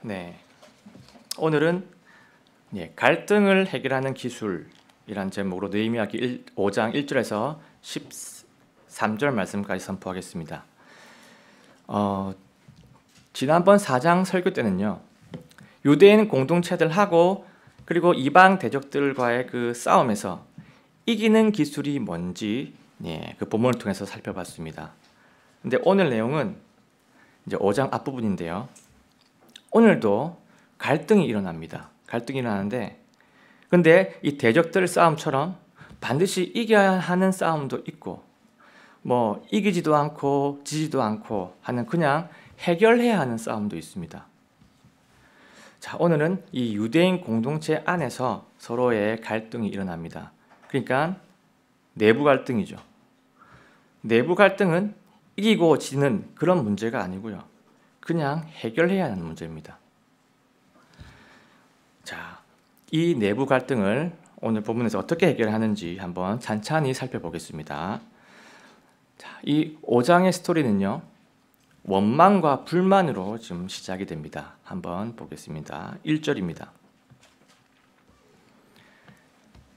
네, 오늘은 갈등을 해결하는 기술이란 제목으로 느헤미야기 5장 1절에서 13절 말씀까지 선포하겠습니다. 지난번 4장 설교 때는요, 유대인 공동체들하고 그리고 이방 대적들과의 그 싸움에서 이기는 기술이 뭔지 그 본문을 통해서 살펴봤습니다. 근데 오늘 내용은 이제 5장 앞부분인데요. 오늘도 갈등이 일어납니다. 갈등이 일어나는데, 근데 이 대적들 싸움처럼 반드시 이겨야 하는 싸움도 있고, 이기지도 않고 지지도 않고 하는 그냥 해결해야 하는 싸움도 있습니다. 자, 오늘은 이 유대인 공동체 안에서 서로의 갈등이 일어납니다. 그러니까 내부 갈등이죠. 내부 갈등은 이기고 지는 그런 문제가 아니고요. 그냥 해결해야 하는 문제입니다. 자, 이 내부 갈등을 오늘 본문에서 어떻게 해결하는지 한번 찬찬히 살펴보겠습니다. 자, 이 5장의 스토리는요, 원망과 불만으로 지금 시작이 됩니다. 한번 보겠습니다. 1절입니다.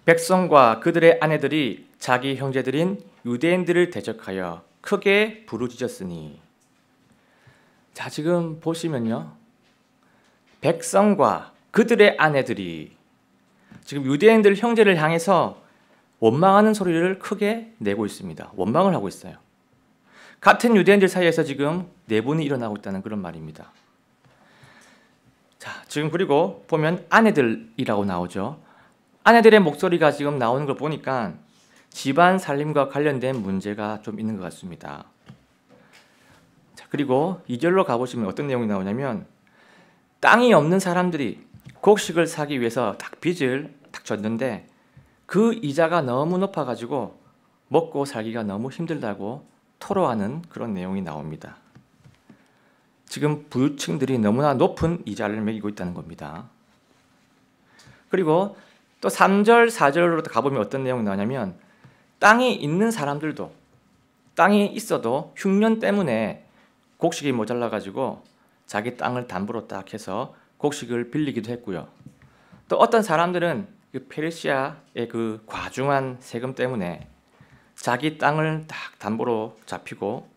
백성과 그들의 아내들이 자기 형제들인 유대인들을 대적하여 크게 부르짖었으니. 자, 지금 보시면요, 백성과 그들의 아내들이 지금 유대인들 형제를 향해서 원망하는 소리를 크게 내고 있습니다. 원망을 하고 있어요. 같은 유대인들 사이에서 지금 내분이 일어나고 있다는 그런 말입니다. 자, 지금 그리고 보면 아내들이라고 나오죠. 아내들의 목소리가 지금 나오는 걸 보니까 집안 살림과 관련된 문제가 좀 있는 것 같습니다. 자, 그리고 2절로 가보시면 어떤 내용이 나오냐면, 땅이 없는 사람들이 곡식을 사기 위해서 빚을 줬는데 그 이자가 너무 높아가지고 먹고 살기가 너무 힘들다고 토로하는 그런 내용이 나옵니다. 지금 부유층들이 너무나 높은 이자를 매기고 있다는 겁니다. 그리고 또 3절, 4절로 가보면 어떤 내용이 나오냐면, 땅이 있는 사람들도 땅이 있어도 흉년 때문에 곡식이 모자라가지고 자기 땅을 담보로 딱 해서 곡식을 빌리기도 했고요. 또 어떤 사람들은 그 페르시아의 그 과중한 세금 때문에 자기 땅을 딱 담보로 잡히고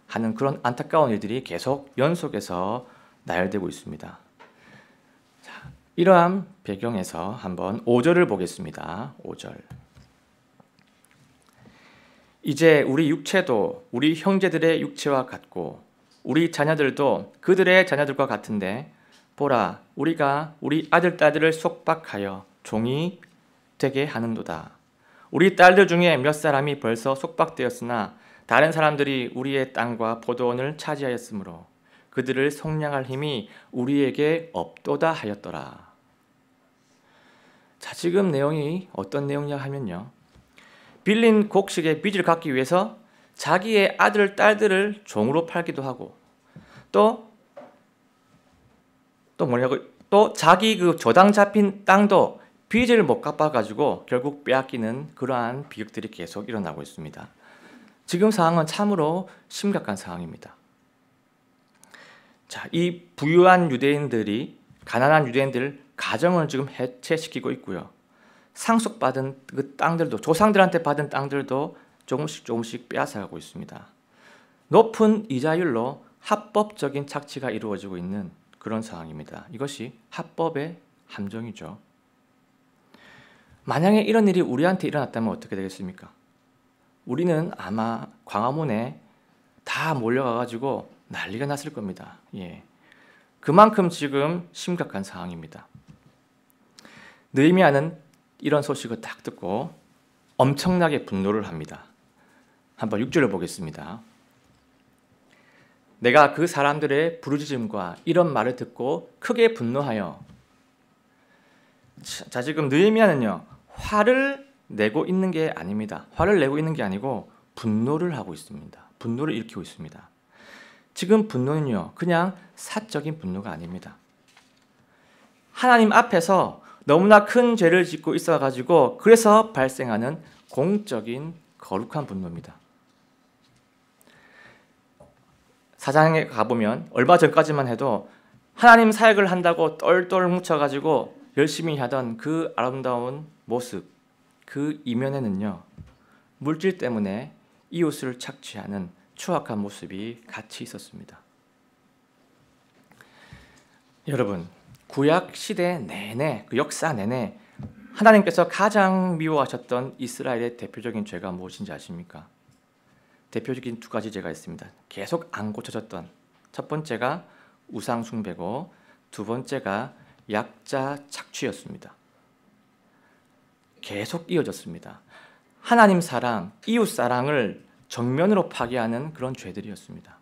하는 그런 안타까운 일들이 계속 연속해서 나열되고 있습니다. 자, 이러한 배경에서 한번 5절을 보겠습니다. 5절. 이제 우리 육체도 우리 형제들의 육체와 같고 우리 자녀들도 그들의 자녀들과 같은데, 보라, 우리가 우리 아들 딸들을 속박하여 종이 되게 하는도다. 우리 딸들 중에 몇 사람이 벌써 속박되었으나 다른 사람들이 우리의 땅과 포도원을 차지하였으므로 그들을 속량할 힘이 우리에게 없도다 하였더라. 자, 지금 내용이 어떤 내용이냐 하면요, 빌린 곡식의 빚을 갚기 위해서 자기의 아들, 딸들을 종으로 팔기도 하고, 또 자기 그 저당 잡힌 땅도 빚을 못 갚아가지고 결국 빼앗기는 그러한 비극들이 계속 일어나고 있습니다. 지금 상황은 참으로 심각한 상황입니다. 자, 이 부유한 유대인들이 가난한 유대인들 가정을 지금 해체시키고 있고요. 상속받은 그 땅들도, 조상들한테 받은 땅들도 조금씩 빼앗아가고 있습니다. 높은 이자율로 합법적인 착취가 이루어지고 있는 그런 상황입니다. 이것이 합법의 함정이죠. 만약에 이런 일이 우리한테 일어났다면 어떻게 되겠습니까? 우리는 아마 광화문에 다 몰려가가지고 난리가 났을 겁니다. 그만큼 지금 심각한 상황입니다. 느헤미야는 이런 소식을 딱 듣고 엄청나게 분노를 합니다. 한번 6절을 보겠습니다. 내가 그 사람들의 부르짖음과 이런 말을 듣고 크게 분노하여. 자, 지금 느헤미야는요, 화를 내고 있는 게 아닙니다. 화를 내고 있는 게 아니고 분노를 하고 있습니다. 분노를 일으키고 있습니다. 지금 분노는요, 그냥 사적인 분노가 아닙니다. 하나님 앞에서 너무나 큰 죄를 짓고 있어가지고 그래서 발생하는 공적인 거룩한 분노입니다. 사장에 가보면 얼마 전까지만 해도 하나님 사역을 한다고 똘똘 뭉쳐가지고 열심히 하던 그 아름다운 모습, 그 이면에는요, 물질 때문에 이웃을 착취하는 추악한 모습이 같이 있었습니다. 여러분, 구약 시대 내내, 그 역사 내내 하나님께서 가장 미워하셨던 이스라엘의 대표적인 죄가 무엇인지 아십니까? 대표적인 두 가지 죄가 있습니다. 계속 안 고쳐졌던, 첫 번째가 우상 숭배고 두 번째가 약자 착취였습니다. 계속 이어졌습니다. 하나님 사랑, 이웃 사랑을 정면으로 파괴하는 그런 죄들이었습니다.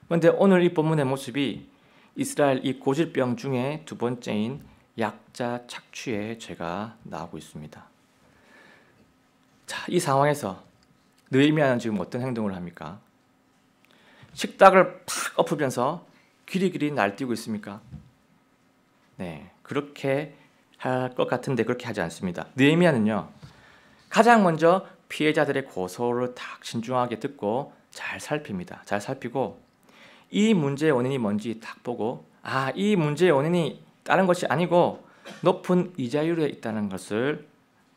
그런데 오늘 이 본문의 모습이 이스라엘 이 고질병 중에 두 번째인 약자 착취의 죄가 나오고 있습니다. 자, 이 상황에서 느헤미야는 지금 어떤 행동을 합니까? 식탁을 팍 엎으면서 기리기리 날뛰고 있습니까? 네, 그렇게 할 것 같은데 그렇게 하지 않습니다. 느헤미야는요, 가장 먼저 피해자들의 고소를 딱 신중하게 듣고 잘 살핍니다. 잘 살피고 이 문제의 원인이 뭔지 딱 보고, 이 문제의 원인이 다른 것이 아니고 높은 이자율에 있다는 것을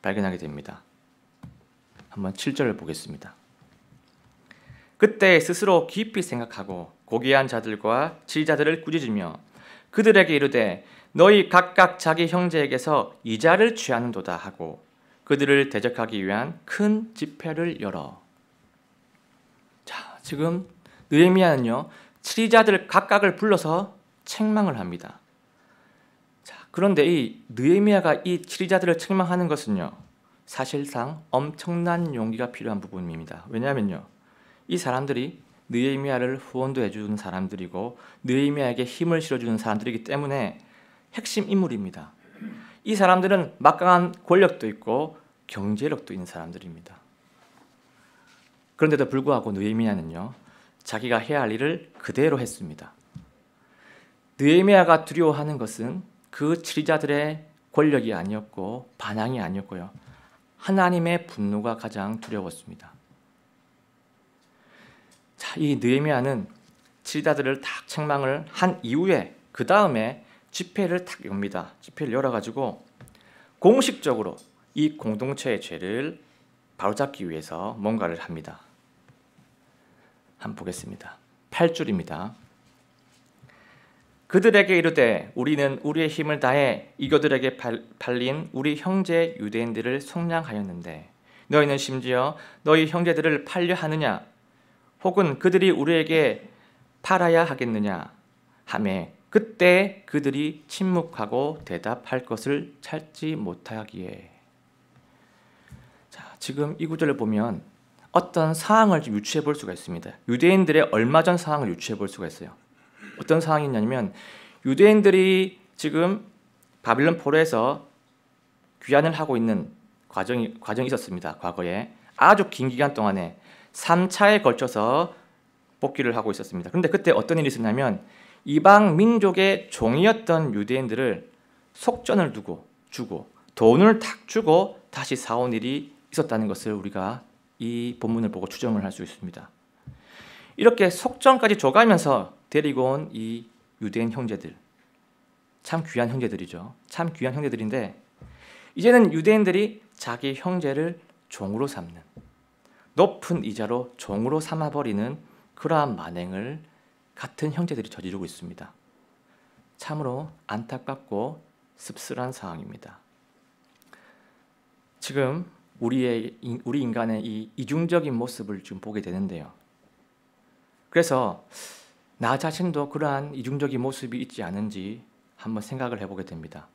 발견하게 됩니다. 한번 7절을 보겠습니다. 그때 스스로 깊이 생각하고 고귀한 자들과 지리자들을 꾸짖으며 그들에게 이르되 너희 각각 자기 형제에게서 이자를 취하는도다 하고 그들을 대적하기 위한 큰 집회를 열어. 자, 지금 느헤미야는요, 지리자들 각각을 불러서 책망을 합니다. 자, 그런데 이 느헤미야가 이 지리자들을 책망하는 것은요, 사실상 엄청난 용기가 필요한 부분입니다. 왜냐하면요, 이 사람들이 느헤미야를 후원도 해주는 사람들이고 느헤미야에게 힘을 실어주는 사람들이기 때문에 핵심 인물입니다. 이 사람들은 막강한 권력도 있고 경제력도 있는 사람들입니다. 그런데도 불구하고 느헤미야는요, 자기가 해야 할 일을 그대로 했습니다. 느헤미야가 두려워하는 것은 그 지리자들의 권력이 아니었고 반항이 아니었고요, 하나님의 분노가 가장 두려웠습니다. 자, 이 느헤미야는 지리자들을 딱 책망을 한 이후에 그 다음에 집회를 딱 엽니다. 집회를 열어가지고 공식적으로 이 공동체의 죄를 바로잡기 위해서 뭔가를 합니다. 한번 보겠습니다. 8줄입니다. 그들에게 이르되 우리는 우리의 힘을 다해 이교들에게 팔린 우리 형제 유대인들을 속량하였는데 너희는 심지어 너희 형제들을 팔려 하느냐 혹은 그들이 우리에게 팔아야 하겠느냐 하매 그때 그들이 침묵하고 대답할 것을 찾지 못하기에. 자, 지금 이 구절을 보면 어떤 상황을 좀 유추해 볼 수가 있습니다. 유대인들의 얼마 전 상황을 유추해 볼 수가 있어요. 어떤 상황이 있냐면 유대인들이 지금 바빌론 포로에서 귀환을 하고 있는 과정이 있었습니다. 과거에 아주 긴 기간 동안에 3차에 걸쳐서 복귀를 하고 있었습니다. 그런데 그때 어떤 일이 있었냐면 이방 민족의 종이었던 유대인들을 속전을 주고 돈을 탁 주고 다시 사온 일이 있었다는 것을 우리가 이 본문을 보고 추정을 할 수 있습니다. 이렇게 속전까지 줘가면서 데리고 온 이 유대인 형제들, 참 귀한 형제들이죠. 참 귀한 형제들인데 이제는 유대인들이 자기 형제를 종으로 삼는, 높은 이자로 종으로 삼아버리는 그러한 만행을 같은 형제들이 저지르고 있습니다. 참으로 안타깝고 씁쓸한 상황입니다. 지금 우리 인간의 이 이중적인 모습을 좀 보게 되는데요. 그래서 나 자신도 그러한 이중적인 모습이 있지 않은지 한번 생각을 해보게 됩니다.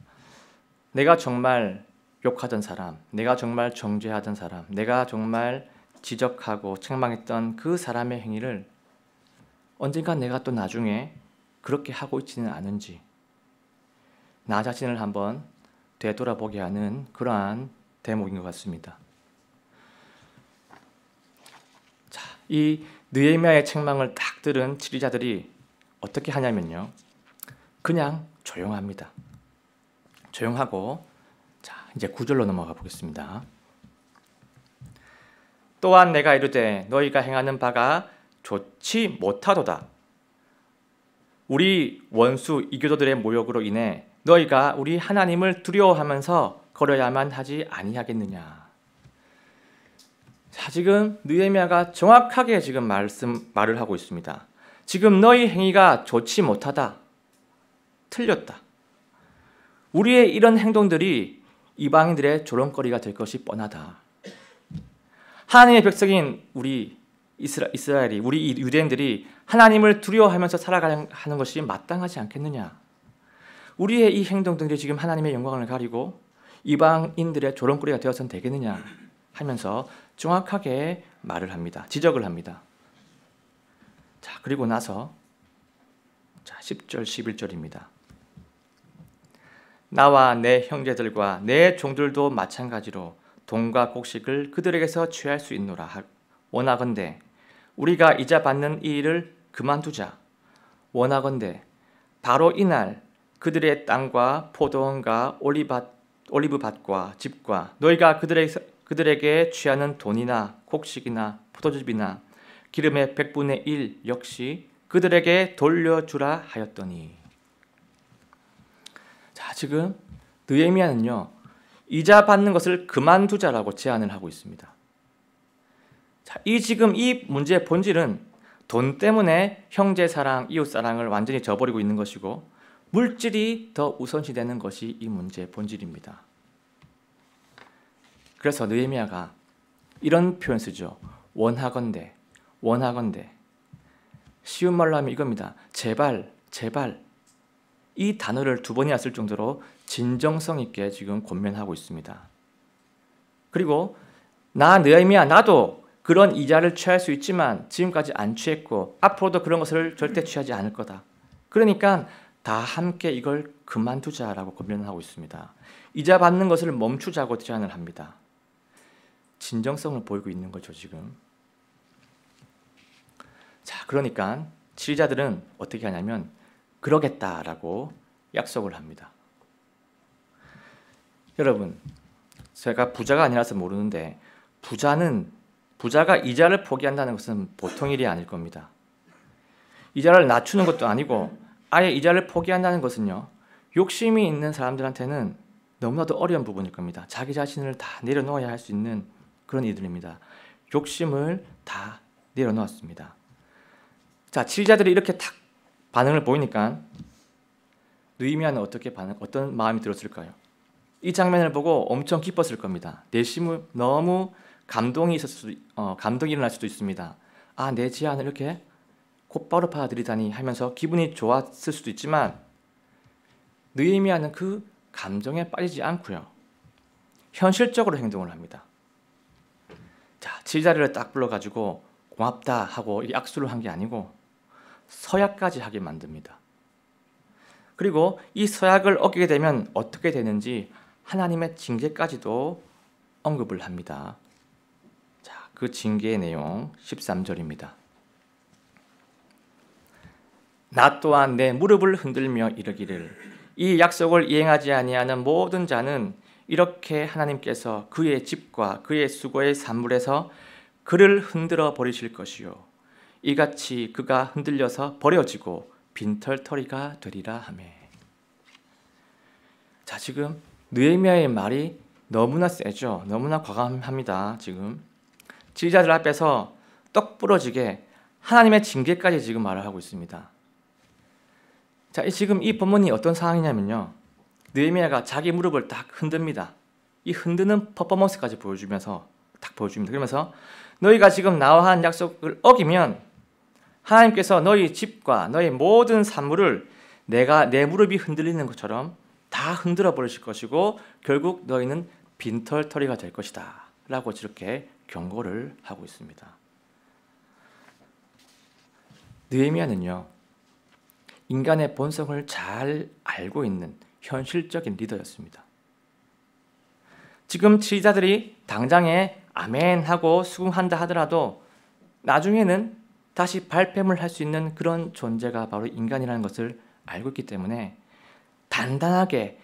내가 정말 욕하던 사람, 내가 정말 정죄하던 사람, 내가 정말 지적하고 책망했던 그 사람의 행위를 언젠가 내가 또 나중에 그렇게 하고 있지는 않은지 나 자신을 한번 되돌아보게 하는 그러한 대목인 것 같습니다. 자, 이 느헤미야의 책망을 딱 들은 지리자들이 어떻게 하냐면요, 그냥 조용합니다. 조용하고, 자, 이제 9절로 넘어가 보겠습니다. 또한 내가 이르되 너희가 행하는 바가 좋지 못하도다. 우리 원수 이교도들의 모욕으로 인해 너희가 우리 하나님을 두려워하면서 걸어야만 하지 아니하겠느냐. 자, 지금 느헤미야가 정확하게 지금 말을 하고 있습니다. 지금 너희 행위가 좋지 못하다. 틀렸다. 우리의 이런 행동들이 이방인들의 조롱거리가 될 것이 뻔하다. 하나님의 백성인 우리 이스라엘이, 우리 유대인들이 하나님을 두려워하면서 살아가는 것이 마땅하지 않겠느냐. 우리의 이 행동들이 지금 하나님의 영광을 가리고 이방인들의 조롱거리가 되어서는 되겠느냐 하면서 정확하게 말을 합니다. 지적을 합니다. 자, 그리고 나서 10절 11절입니다. 나와 내 형제들과 내 종들도 마찬가지로 돈과 곡식을 그들에게서 취할 수 있노라. 원하건대 우리가 이자 받는 이 일을 그만두자. 원하건대 바로 이날 그들의 땅과 포도원과 올리브밭과 집과 너희가 그들에게 취하는 돈이나 곡식이나 포도즙이나 기름의 100분의 1 역시 그들에게 돌려주라 하였더니. 자, 지금 느헤미야는요, 이자 받는 것을 그만두자라고 제안을 하고 있습니다. 자, 지금 이 문제의 본질은 돈 때문에 형제 사랑, 이웃 사랑을 완전히 저버리고 있는 것이고 물질이 더 우선시되는 것이 이 문제의 본질입니다. 그래서 느헤미야가 이런 표현 쓰죠. 원하건대. 쉬운 말로 하면 이겁니다. 제발. 이 단어를 2번이나 쓸 정도로 진정성 있게 지금 권면하고 있습니다. 그리고 느헤미야 나도 그런 이자를 취할 수 있지만 지금까지 안 취했고 앞으로도 그런 것을 절대 취하지 않을 거다. 그러니까 다 함께 이걸 그만두자라고 권면하고 있습니다. 이자 받는 것을 멈추자고 제안을 합니다. 진정성을 보이고 있는 거죠, 지금. 자, 그러니까 지휘자들은 어떻게 하냐면 그러겠다라고 약속을 합니다. 여러분, 제가 부자가 아니라서 모르는데 부자가 이자를 포기한다는 것은 보통 일이 아닐 겁니다. 이자를 낮추는 것도 아니고 아예 이자를 포기한다는 것은요, 욕심이 있는 사람들한테는 너무나도 어려운 부분일 겁니다. 자기 자신을 다 내려놓아야 할 수 있는 그런 이들입니다. 욕심을 다 내려놓았습니다. 자, 지휘자들이 이렇게 탁 반응을 보이니까 느헤미야는 어떤 마음이 들었을까요? 이 장면을 보고 엄청 기뻤을 겁니다. 내심을 너무 감동이 일어날 수도 있습니다. 아, 내 제안을 이렇게 곧바로 받아들이다니 하면서 기분이 좋았을 수도 있지만 느헤미야는 그 감정에 빠지지 않고요, 현실적으로 행동을 합니다. 자, 지휘자를 딱 불러가지고 고맙다 하고 악수를 한 게 아니고 서약까지 하게 만듭니다. 그리고 이 서약을 어기게 되면 어떻게 되는지 하나님의 징계까지도 언급을 합니다. 자, 그 징계의 내용 13절입니다. 나 또한 내 무릎을 흔들며 이르기를 이 약속을 이행하지 아니하는 모든 자는 이렇게 하나님께서 그의 집과 그의 수고의 산물에서 그를 흔들어 버리실 것이요 이같이 그가 흔들려서 버려지고 빈털터리가 되리라 하매. 자, 지금 느헤미야의 말이 너무나 세죠. 너무나 과감합니다. 지금 지휘자들 앞에서 떡 부러지게 하나님의 징계까지 지금 말을 하고 있습니다. 자, 지금 이 본문이 어떤 상황이냐면요, 느헤미야가 자기 무릎을 딱 흔듭니다. 이 흔드는 퍼포먼스까지 보여주면서 딱 보여줍니다. 그러면서 너희가 지금 나와 한 약속을 어기면 하나님께서 너희 집과 너희 모든 산물을 내가 내 무릎이 흔들리는 것처럼 다 흔들어 버리실 것이고 결국 너희는 빈털터리가 될 것이다 라고 이렇게 경고를 하고 있습니다. 느헤미야는요, 인간의 본성을 잘 알고 있는 현실적인 리더였습니다. 지금 지휘자들이 당장에 아멘 하고 수긍한다 하더라도 나중에는 다시 발뺌을 할 수 있는 그런 존재가 바로 인간이라는 것을 알고 있기 때문에 단단하게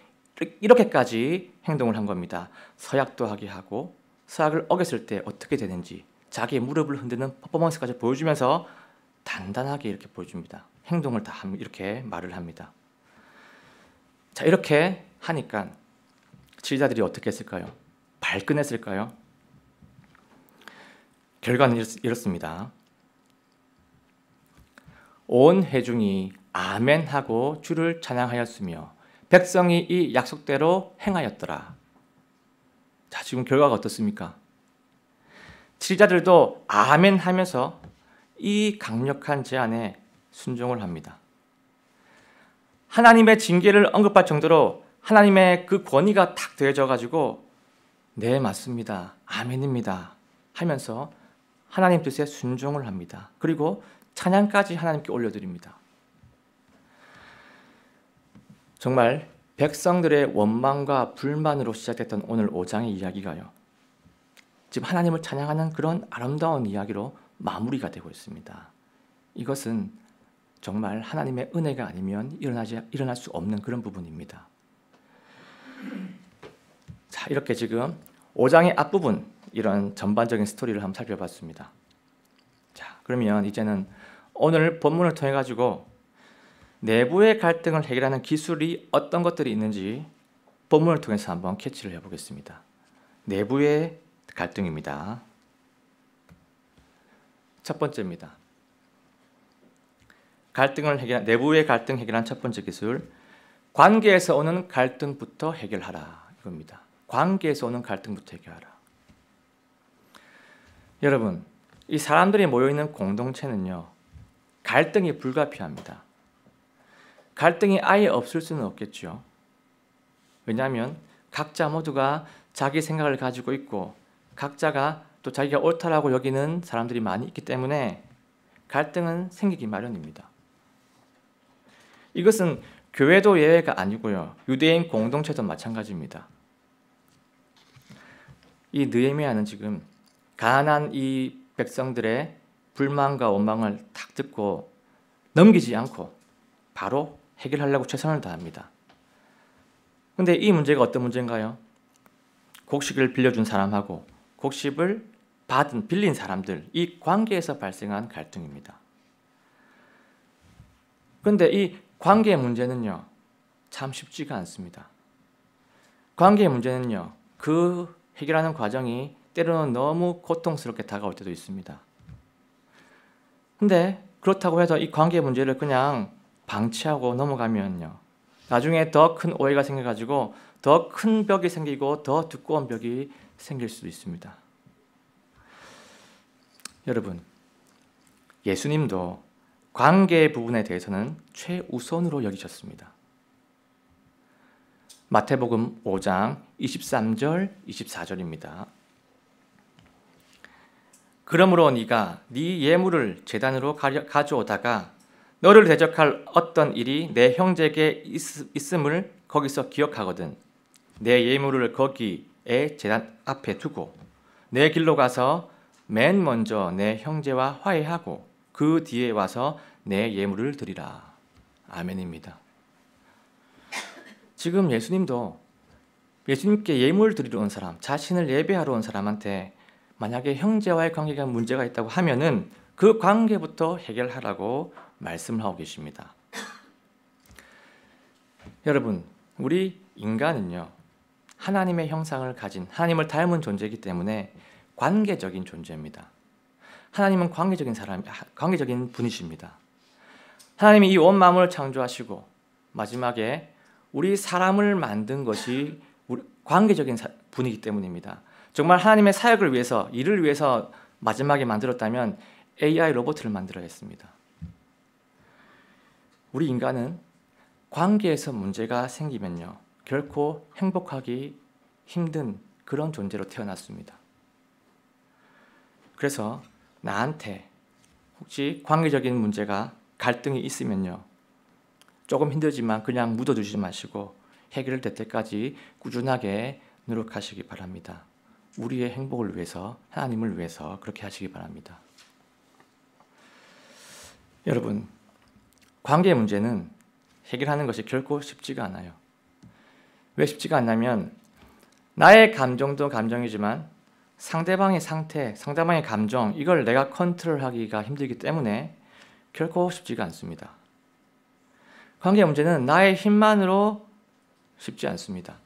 이렇게까지 행동을 한 겁니다. 서약도 하게 하고 서약을 어겼을 때 어떻게 되는지 자기의 무릎을 흔드는 퍼포먼스까지 보여주면서 단단하게 이렇게 보여줍니다. 행동을 다 이렇게 말을 합니다. 자, 이렇게 하니까 지지자들이 어떻게 했을까요? 발끈했을까요? 결과는 이렇습니다. 온 회중이 아멘 하고 주를 찬양하였으며 백성이 이 약속대로 행하였더라. 자, 지금 결과가 어떻습니까? 지지자들도 아멘 하면서 이 강력한 제안에 순종을 합니다. 하나님의 징계를 언급할 정도로 하나님의 그 권위가 탁 더해져 가지고 네, 맞습니다. 아멘입니다. 하면서 하나님 뜻에 순종을 합니다. 그리고 찬양까지 하나님께 올려드립니다. 정말 백성들의 원망과 불만으로 시작됐던 오늘 5장의 이야기가요, 지금 하나님을 찬양하는 그런 아름다운 이야기로 마무리가 되고 있습니다. 이것은 정말 하나님의 은혜가 아니면 일어날 수 없는 그런 부분입니다. 자, 이렇게 지금 5장의 앞부분, 이런 전반적인 스토리를 한번 살펴봤습니다. 자, 그러면 이제는 오늘 본문을 통해 가지고 내부의 갈등을 해결하는 기술이 어떤 것들이 있는지 본문을 통해서 한번 캐치를 해보겠습니다. 내부의 갈등입니다. 첫 번째입니다. 내부의 갈등 해결한 첫 번째 기술, 관계에서 오는 갈등부터 해결하라, 이겁니다. 관계에서 오는 갈등부터 해결하라. 여러분, 이 사람들이 모여있는 공동체는요, 갈등이 불가피합니다. 갈등이 아예 없을 수는 없겠죠. 왜냐하면 각자 모두가 자기 생각을 가지고 있고 각자가 또 자기가 옳다라고 여기는 사람들이 많이 있기 때문에 갈등은 생기기 마련입니다. 이것은 교회도 예외가 아니고요, 유대인 공동체도 마찬가지입니다. 이 느헤미야는 지금 가난한 이 백성들의 불만과 원망을 딱 듣고 넘기지 않고 바로 해결하려고 최선을 다합니다. 근데 이 문제가 어떤 문제인가요? 곡식을 빌려준 사람하고 곡식을 빌린 사람들, 이 관계에서 발생한 갈등입니다. 그런데 이 관계의 문제는요, 참 쉽지가 않습니다. 관계의 문제는요, 그 해결하는 과정이 때로는 너무 고통스럽게 다가올 때도 있습니다. 근데 그렇다고 해서 이 관계 문제를 그냥 방치하고 넘어가면요, 나중에 더 큰 오해가 생겨가지고 더 큰 벽이 생기고 더 두꺼운 벽이 생길 수도 있습니다. 여러분, 예수님도 관계 부분에 대해서는 최우선으로 여기셨습니다. 마태복음 5장 23절, 24절입니다. 그러므로 네가 네 예물을 제단으로 가져오다가 너를 대적할 어떤 일이 내 형제에게 있음을 거기서 기억하거든 내 예물을 거기에 제단 앞에 두고 내 길로 가서 맨 먼저 내 형제와 화해하고 그 뒤에 와서 내 예물을 드리라. 아멘입니다. 지금 예수님도 예수님께 예물 드리러 온 사람, 자신을 예배하러 온 사람한테 만약에 형제와의 관계가 문제가 있다고 하면은 그 관계부터 해결하라고 말씀을 하고 계십니다. 여러분, 우리 인간은요, 하나님의 형상을 가진, 하나님을 닮은 존재이기 때문에 관계적인 존재입니다. 하나님은 관계적인 분이십니다. 하나님이 이 온 만물을 창조하시고 마지막에 우리 사람을 만든 것이 관계적인 분이기 때문입니다. 정말 하나님의 사역을 위해서, 일을 위해서 마지막에 만들었다면 AI 로봇을 만들어야 했습니다. 우리 인간은 관계에서 문제가 생기면요, 결코 행복하기 힘든 그런 존재로 태어났습니다. 그래서 나한테 혹시 관계적인 문제가, 갈등이 있으면요, 조금 힘들지만 그냥 묻어두지 마시고 해결될 때까지 꾸준하게 노력하시기 바랍니다. 우리의 행복을 위해서, 하나님을 위해서 그렇게 하시기 바랍니다. 여러분, 관계의 문제는 해결하는 것이 결코 쉽지가 않아요. 왜 쉽지가 않냐면 나의 감정도 감정이지만 상대방의 상태, 상대방의 감정, 이걸 내가 컨트롤하기가 힘들기 때문에 결코 쉽지가 않습니다. 관계 문제는 나의 힘만으로 쉽지 않습니다.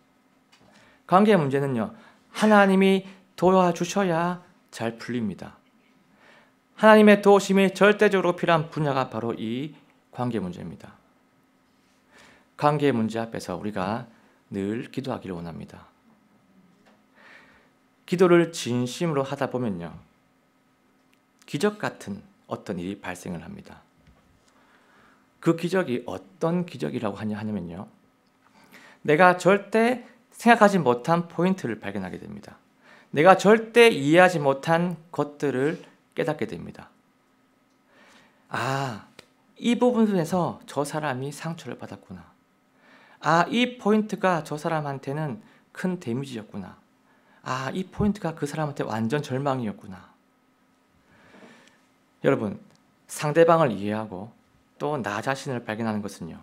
관계 문제는요, 하나님이 도와주셔야 잘 풀립니다. 하나님의 도우심이 절대적으로 필요한 분야가 바로 이 관계 문제입니다. 관계 문제 앞에서 우리가 늘 기도하기를 원합니다. 기도를 진심으로 하다 보면요, 기적 같은 어떤 일이 발생을 합니다. 그 기적이 어떤 기적이라고 하냐면요, 내가 절대 생각하지 못한 포인트를 발견하게 됩니다. 내가 절대 이해하지 못한 것들을 깨닫게 됩니다. 아, 이 부분에서 저 사람이 상처를 받았구나. 아, 이 포인트가 저 사람한테는 큰 데미지였구나. 아, 이 포인트가 그 사람한테 완전 절망이었구나. 여러분, 상대방을 이해하고 또 나 자신을 발견하는 것은요,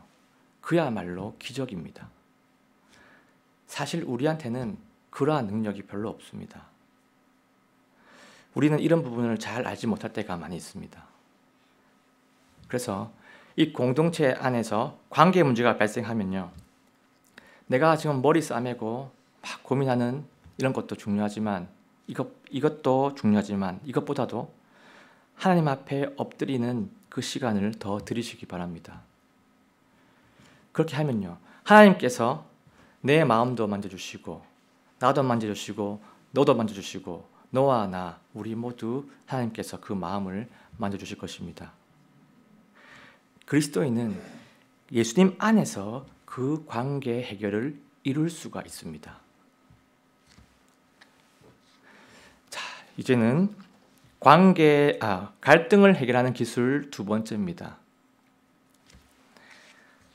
그야말로 기적입니다. 사실 우리한테는 그러한 능력이 별로 없습니다. 우리는 이런 부분을 잘 알지 못할 때가 많이 있습니다. 그래서 이 공동체 안에서 관계 문제가 발생하면요, 내가 지금 머리 싸매고 막 고민하는 이런 것도 중요하지만 이것도 중요하지만 이것보다도 하나님 앞에 엎드리는 그 시간을 더 드리시기 바랍니다. 그렇게 하면요, 하나님께서 내 마음도 만져주시고 나도 만져주시고 너도 만져주시고 너와 나 우리 모두 하나님께서 그 마음을 만져주실 것입니다. 그리스도인은 예수님 안에서 그 관계 해결을 이룰 수가 있습니다. 자, 이제는 갈등을 해결하는 기술 두 번째입니다.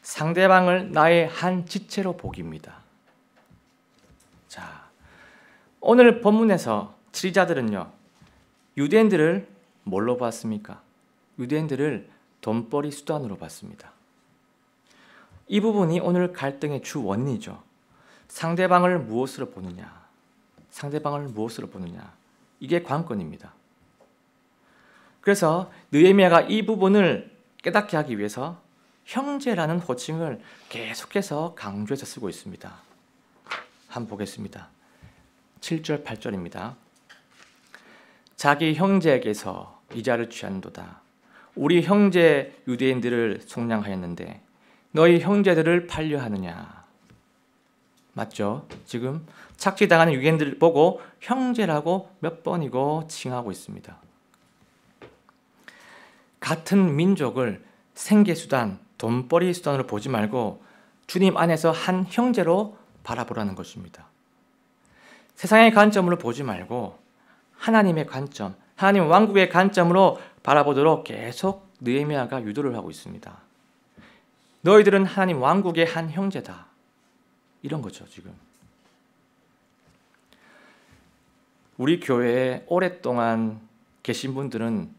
상대방을 나의 한 지체로 보기입니다. 자, 오늘 본문에서 치리자들은요, 유대인들을 뭘로 봤습니까? 유대인들을 돈벌이 수단으로 봤습니다. 이 부분이 오늘 갈등의 주 원인이죠. 상대방을 무엇으로 보느냐? 상대방을 무엇으로 보느냐? 이게 관건입니다. 그래서 느헤미야가 이 부분을 깨닫게 하기 위해서 형제라는 호칭을 계속해서 강조해서 쓰고 있습니다. 한번 보겠습니다. 7절, 8절입니다. 자기 형제에게서 이자를 취한도다. 우리 형제 유대인들을 속량하였는데 너희 형제들을 팔려 하느냐. 맞죠? 지금 착취당하는 유대인들을 보고 형제라고 몇 번이고 칭하고 있습니다. 같은 민족을 생계수단, 돈벌이 수단으로 보지 말고 주님 안에서 한 형제로 바라보라는 것입니다. 세상의 관점으로 보지 말고 하나님의 관점, 하나님 왕국의 관점으로 바라보도록 계속 느헤미야가 유도를 하고 있습니다. 너희들은 하나님 왕국의 한 형제다. 이런 거죠, 지금. 우리 교회에 오랫동안 계신 분들은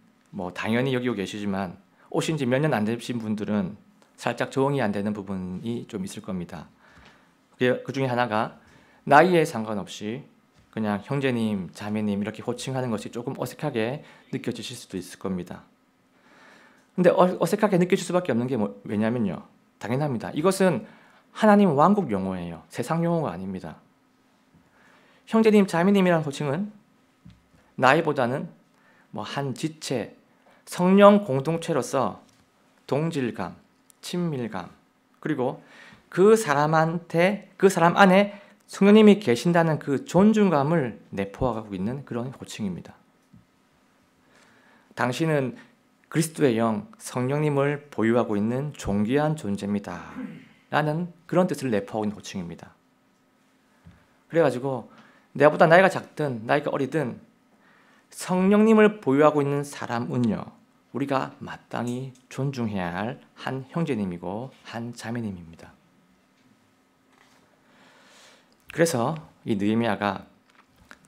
당연히 여기 계시지만 오신 지 몇 년 안 되신 분들은 살짝 적응이 안 되는 부분이 좀 있을 겁니다. 그 중에 하나가 나이에 상관없이 그냥 형제님, 자매님 이렇게 호칭하는 것이 조금 어색하게 느껴지실 수도 있을 겁니다. 근데 어색하게 느껴질 수밖에 없는 게 왜냐면요, 당연합니다. 이것은 하나님 왕국 용어예요. 세상 용어가 아닙니다. 형제님, 자매님이라는 호칭은 나이보다는 한 지체, 성령 공동체로서 동질감, 친밀감, 그리고 그 사람 안에 성령님이 계신다는 그 존중감을 내포하고 있는 그런 호칭입니다. 당신은 그리스도의 영, 성령님을 보유하고 있는 존귀한 존재입니다. 라는 그런 뜻을 내포하고 있는 호칭입니다. 그래가지고 내가보다 나이가 작든 나이가 어리든 성령님을 보유하고 있는 사람은요, 우리가 마땅히 존중해야 할 한 형제님이고 한 자매님입니다. 그래서 이 느헤미야가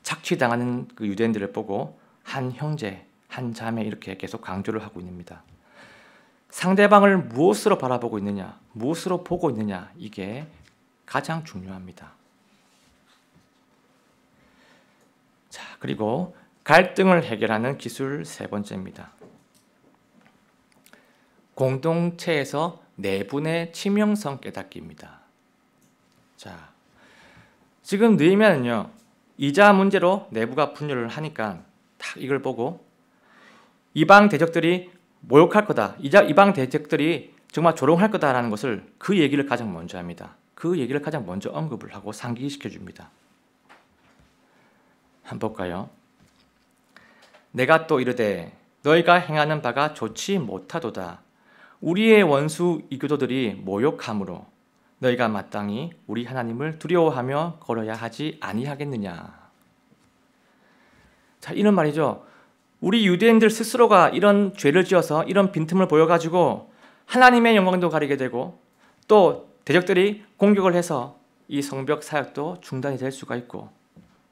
착취당하는 그 유대인들을 보고 한 형제, 한 자매 이렇게 계속 강조를 하고 있습니다. 상대방을 무엇으로 바라보고 있느냐, 무엇으로 보고 있느냐, 이게 가장 중요합니다. 자, 그리고 갈등을 해결하는 기술 세 번째입니다. 공동체에서 내분의 치명성 깨닫기입니다. 자, 지금 느헤미야는요, 이자 문제로 내부가 분열을 하니까 딱 이걸 보고 이방 대적들이 모욕할 거다, 이방 대적들이 정말 조롱할 거다라는 것을 그 얘기를 가장 먼저 합니다. 그 얘기를 가장 먼저 언급을 하고 상기시켜 줍니다. 한번 볼까요? 내가 또 이르되 너희가 행하는 바가 좋지 못하도다. 우리의 원수 이교도들이 모욕함으로 너희가 마땅히 우리 하나님을 두려워하며 걸어야 하지 아니하겠느냐. 자, 이런 말이죠. 우리 유대인들 스스로가 이런 죄를 지어서 이런 빈틈을 보여가지고 하나님의 영광도 가리게 되고 또 대적들이 공격을 해서 이 성벽 사역도 중단이 될 수가 있고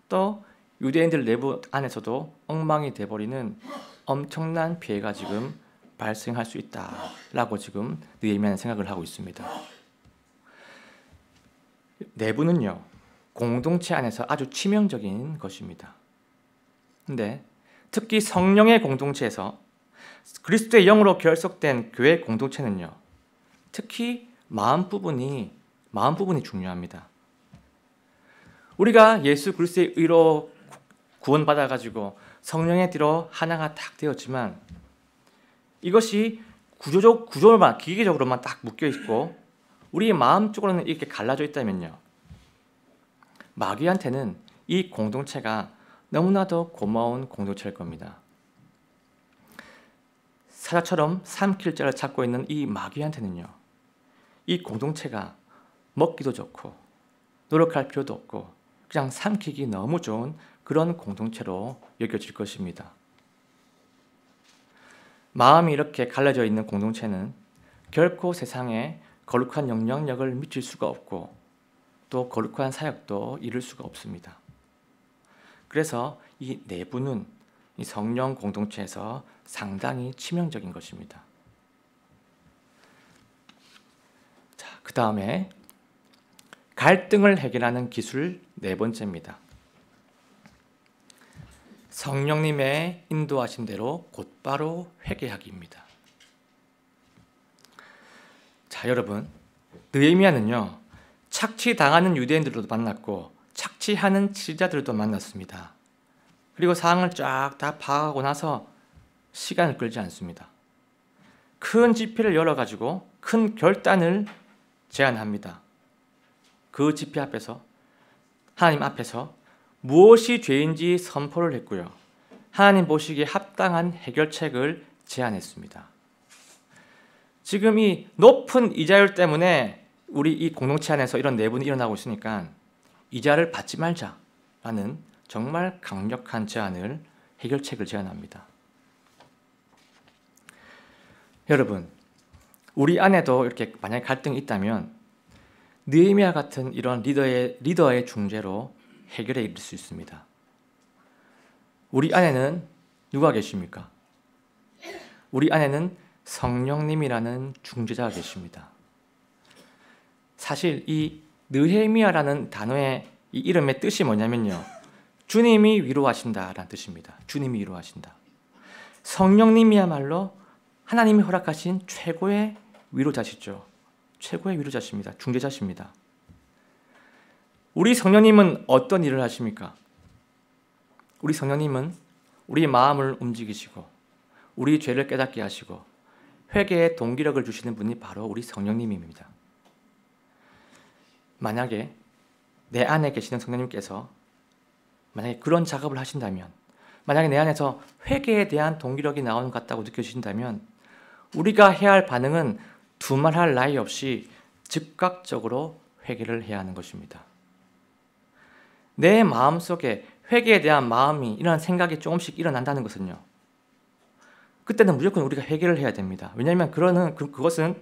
또 유대인들 내부 안에서도 엉망이 돼버리는 엄청난 피해가 지금 발생할 수 있다라고 지금 느헤미야는 생각을 하고 있습니다. 내부는요, 공동체 안에서 아주 치명적인 것입니다. 근데 특히 성령의 공동체에서 그리스도의 영으로 결속된 교회 공동체는요, 특히 마음 부분이 중요합니다. 우리가 예수 그리스도의 의로 구원받아가지고 성령의 뒤로 하나가 딱 되었지만 이것이 구조로만 기계적으로만 딱 묶여 있고 우리의 마음 쪽으로는 이렇게 갈라져 있다면요, 마귀한테는 이 공동체가 너무나도 고마운 공동체일 겁니다. 사자처럼 삼킬 자를 찾고 있는 이 마귀한테는요, 이 공동체가 먹기도 좋고 노력할 필요도 없고 그냥 삼키기 너무 좋은 그런 공동체로 여겨질 것입니다. 마음이 이렇게 갈라져 있는 공동체는 결코 세상에 거룩한 영향력을 미칠 수가 없고 또 거룩한 사역도 이룰 수가 없습니다. 그래서 이 내부는 이 성령 공동체에서 상당히 치명적인 것입니다. 자, 그 다음에 갈등을 해결하는 기술 네 번째입니다. 성령님의 인도하신 대로 곧바로 회개하기입니다. 자, 여러분, 느헤미야는요, 착취당하는 유대인들도 만났고 착취하는 지자들도 만났습니다. 그리고 상황을 쫙 다 파악하고 나서 시간을 끌지 않습니다. 큰 집회를 열어가지고 큰 결단을 제안합니다. 그 집회 앞에서, 하나님 앞에서 무엇이 죄인지 선포를 했고요, 하나님 보시기에 합당한 해결책을 제안했습니다. 지금 이 높은 이자율 때문에 우리 이 공동체 안에서 이런 내분이 일어나고 있으니까 이자를 받지 말자라는 정말 강력한 제안을, 해결책을 제안합니다. 여러분, 우리 안에도 이렇게 만약에 갈등이 있다면 느헤미야 같은 이런 리더의 중재로 해결해 이룰 수 있습니다. 우리 안에는 누가 계십니까? 우리 안에는 성령님이라는 중재자가 계십니다. 사실 이 느헤미야라는 단어의 이 이름의 뜻이 뭐냐면요, 주님이 위로하신다라는 뜻입니다. 주님이 위로하신다. 성령님이야말로 하나님이 허락하신 최고의 위로자시죠. 최고의 위로자십니다. 중재자십니다. 우리 성령님은 어떤 일을 하십니까? 우리 성령님은 우리 마음을 움직이시고 우리 죄를 깨닫게 하시고 회개의 동기력을 주시는 분이 바로 우리 성령님입니다. 만약에 내 안에 계시는 성령님께서 만약에 그런 작업을 하신다면, 만약에 내 안에서 회개에 대한 동기력이 나오는 것 같다고 느껴지신다면 우리가 해야 할 반응은 두말할 나위 없이 즉각적으로 회개를 해야 하는 것입니다. 내 마음속에 회개에 대한 마음이, 이런 생각이 조금씩 일어난다는 것은요, 그때는 무조건 우리가 회개를 해야 됩니다. 왜냐하면 그것은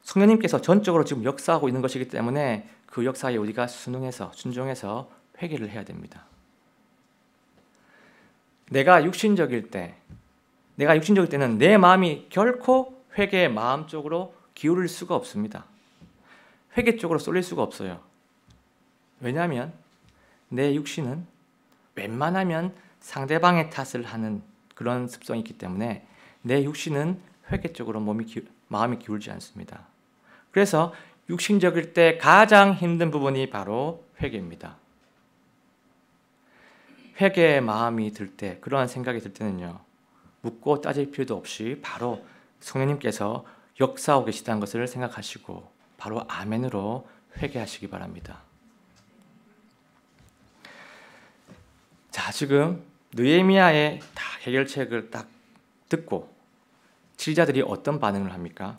성령님께서 전적으로 지금 역사하고 있는 것이기 때문에 그 역사에 우리가 순종해서 회개를 해야 됩니다. 내가 육신적일 때는 내 마음이 결코 회개의 마음 쪽으로 기울일 수가 없습니다. 회개 쪽으로 쏠릴 수가 없어요. 왜냐하면 내 육신은 웬만하면 상대방의 탓을 하는 그런 습성이 있기 때문에 내 육신은 회개 쪽으로 마음이 기울지 않습니다. 그래서 육신적일 때 가장 힘든 부분이 바로 회개입니다. 회개의 마음이 들 때, 그러한 생각이 들 때는요, 묻고 따질 필요도 없이 바로 성령님께서 역사하고 계시다는 것을 생각하시고 바로 아멘으로 회개하시기 바랍니다. 자, 지금 느헤미야의 다 해결책을 딱 듣고 지휘자들이 어떤 반응을 합니까?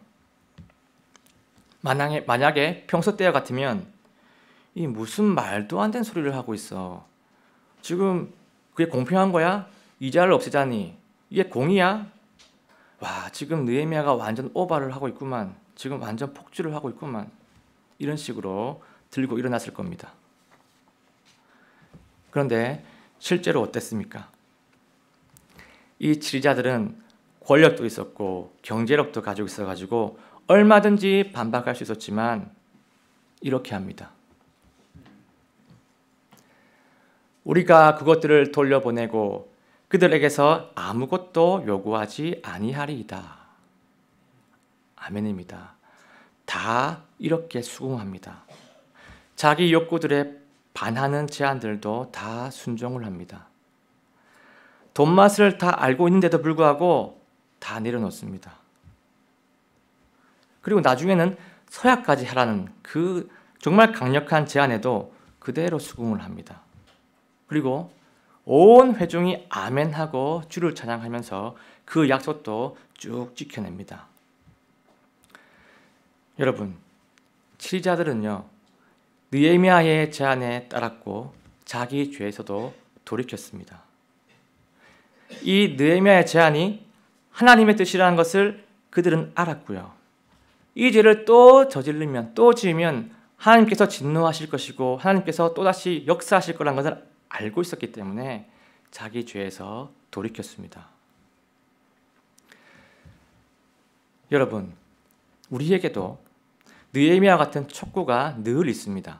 만약에 평소 때와 같으면 이 무슨 말도 안 되는 소리를 하고 있어. 지금 그게 공평한 거야? 이자를 없애자니 이게 공의야? 와, 지금 느헤미야가 완전 오바를 하고 있구만. 지금 완전 폭주를 하고 있구만. 이런 식으로 들고 일어났을 겁니다. 그런데 실제로 어땠습니까? 이 지휘자들은 권력도 있었고 경제력도 가지고 있어가지고 얼마든지 반박할 수 있었지만 이렇게 합니다. 우리가 그것들을 돌려보내고 그들에게서 아무것도 요구하지 아니하리이다. 아멘입니다. 다 이렇게 수긍합니다. 자기 욕구들에 반하는 제안들도 다 순종을 합니다. 돈맛을 다 알고 있는데도 불구하고 다 내려놓습니다. 그리고 나중에는 서약까지 하라는 그 정말 강력한 제안에도 그대로 수긍을 합니다. 그리고 온 회중이 아멘하고 주를 찬양하면서 그 약속도 쭉 지켜냅니다. 여러분, 지휘자들은요, 느헤미야의 제안에 따랐고 자기 죄에서도 돌이켰습니다. 이 느헤미야의 제안이 하나님의 뜻이라는 것을 그들은 알았고요. 이 죄를 또 저지르면 또 지으면 하나님께서 진노하실 것이고 하나님께서 또다시 역사하실 거라는 것을 알고 있었기 때문에 자기 죄에서 돌이켰습니다. 여러분, 우리에게도 느헤미야와 같은 촉구가 늘 있습니다.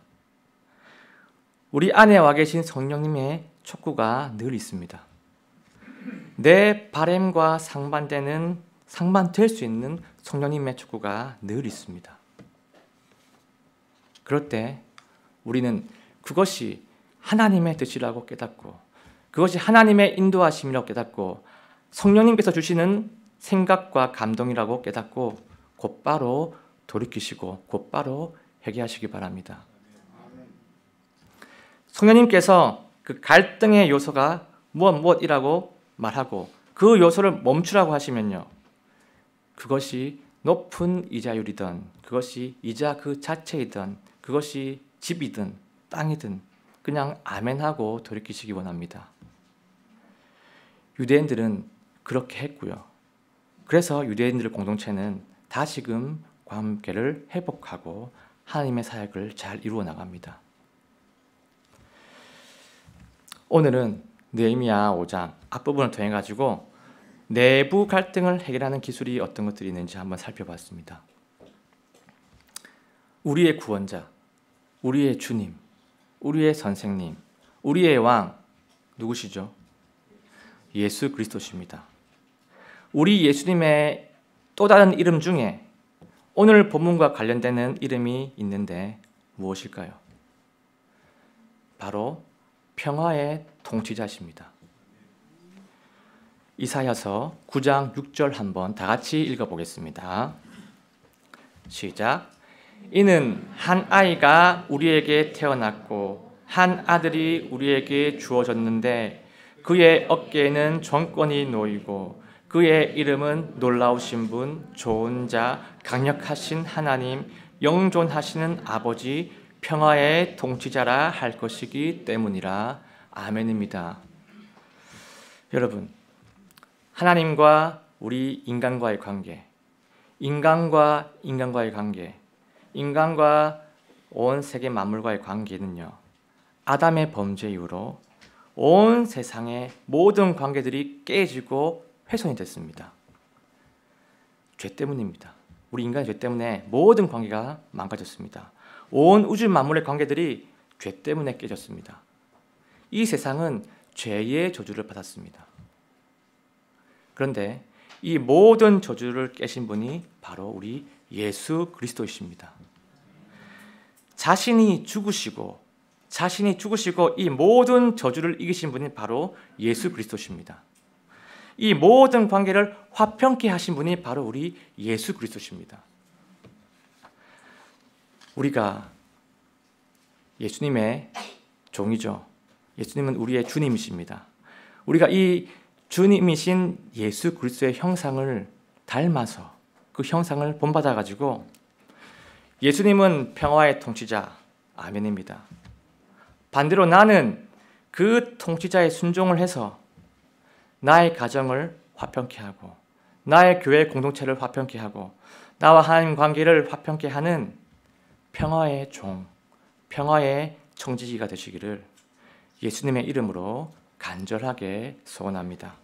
우리 안에 와 계신 성령님의 촉구가 늘 있습니다. 내 바램과 상반될 수 있는 성령님의 촉구가 늘 있습니다. 그럴 때 우리는 그것이 하나님의 뜻이라고 깨닫고 그것이 하나님의 인도하심이라고 깨닫고 성령님께서 주시는 생각과 감동이라고 깨닫고 곧바로 돌이키시고 곧바로 회개하시기 바랍니다. 성령님께서 그 갈등의 요소가 무엇이라고 말하고 그 요소를 멈추라고 하시면요, 그것이 높은 이자율이든 그것이 이자 그 자체이든 그것이 집이든 땅이든 그냥 아멘하고 돌이키시기 원합니다. 유대인들은 그렇게 했고요. 그래서 유대인들 공동체는 다시금 관계를 회복하고 하나님의 사역을 잘 이루어 나갑니다. 오늘은 느헤미야 5장 앞부분을 통해 가지고 내부 갈등을 해결하는 기술이 어떤 것들이 있는지 한번 살펴봤습니다. 우리의 구원자, 우리의 주님, 우리의 선생님, 우리의 왕 누구시죠? 예수 그리스도십니다. 우리 예수님의 또 다른 이름 중에 오늘 본문과 관련되는 이름이 있는데 무엇일까요? 바로 평화의 통치자십니다. 이사야서 9장 6절 한번 다 같이 읽어보겠습니다. 시작. 이는 한 아이가 우리에게 태어났고 한 아들이 우리에게 주어졌는데 그의 어깨에는 정권이 놓이고 그의 이름은 놀라우신 분, 좋은 자, 강력하신 하나님, 영존하시는 아버지, 평화의 통치자라 할 것이기 때문이라. 아멘입니다. 여러분, 하나님과 우리 인간과의 관계, 인간과 인간과의 관계, 인간과 온 세계 만물과의 관계는요, 아담의 범죄 이후로 온 세상의 모든 관계들이 깨지고 훼손이 됐습니다. 죄 때문입니다. 우리 인간의 죄 때문에 모든 관계가 망가졌습니다. 온 우주 만물의 관계들이 죄 때문에 깨졌습니다. 이 세상은 죄의 저주를 받았습니다. 그런데 이 모든 저주를 깨신 분이 바로 우리 예수 그리스도이십니다. 자신이 죽으시고 이 모든 저주를 이기신 분이 바로 예수 그리스도십니다. 이 모든 관계를 화평케 하신 분이 바로 우리 예수 그리스도십니다. 우리가 예수님의 종이죠. 예수님은 우리의 주님이십니다. 우리가 이 주님이신 예수 그리스도의 형상을 닮아서 그 형상을 본받아 가지고 예수님은 평화의 통치자, 아멘입니다. 반대로 나는 그 통치자의 순종을 해서 나의 가정을 화평케 하고 나의 교회 공동체를 화평케 하고 나와 하나님 관계를 화평케 하는 평화의 종, 평화의 청지기가 되시기를 예수님의 이름으로 간절하게 소원합니다.